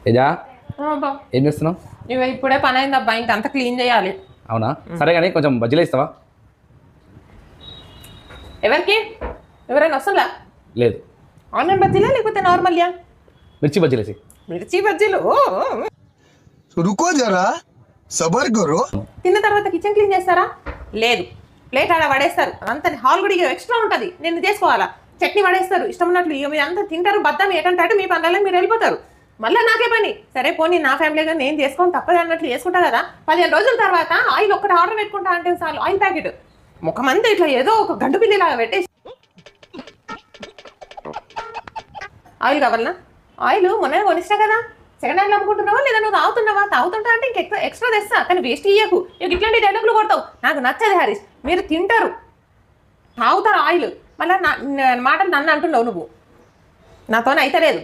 తేజా ఏం చేస్తున్నావు? ఇవి ఇప్పుడే పని అయిందబ్బా, ఇంకంతా క్లీన్ చేయాలి. అవునా, సరే కానీ కొంచెం బజ్జీలు ఇస్తావా? ఎవరికి? ఎవరైనా వస్తుందా? లేదు. ఆనియన్ బజ్జీలా లేకపోతే నార్మల్యా? మిర్చి బజ్జీలు వేసి. మిర్చి బజ్జీలు? రుకో జరా, సబర్ కరో. తిన్న తర్వాత కిచెన్ క్లీన్ చేస్తారా? లేదు, ప్లేట్ ఆడ పడేస్తారు. అంత హాల్ కూడా ఎక్స్ట్రా ఉంటుంది, నేను చేసుకోవాలా? చట్నీ పడేస్తారు ఇష్టం ఉన్నట్లు. ఇక మీరు అంతా తింటారు, బద్దం ఏంటంటే మీ పనులలో మీరు వెళ్ళిపోతారు. మళ్ళీ నాకే పని. సరే పోనీ నా ఫ్యామిలీగా నేను చేసుకొని తప్పదు అన్నట్లు చేసుకుంటా కదా. 15 రోజుల తర్వాత ఆయిల్ ఒక్కటి ఆర్డర్ పెట్టుకుంటా అంటే చాలు, ఆయిల్ ప్యాకెట్ ముఖమంతా ఇట్లా ఏదో ఒక గండు పిల్లిలాగా పెట్టేసి. ఆయిల్ కావాలనా? ఆయిల్ మొన్న కొనిస్తా కదా, సెకండ్ హ్యాండ్ అమ్ముకుంటున్నావా లేదా నువ్వు తాగుతున్నావా? తాగుతుంటా అంటే ఇంకెక్కువ ఎక్స్ట్రా తెస్తా, కానీ వేస్ట్ ఇయ్యకు. ఇక ఇట్లాంటి డైలాగులు కొడతావు, నాకు నచ్చదు హరీష్. మీరు తింటారు, తాగుతారు ఆయిల్, మళ్ళీ మాటలు నన్ను అంటున్నావు నువ్వు. నాతో అయితే లేదు.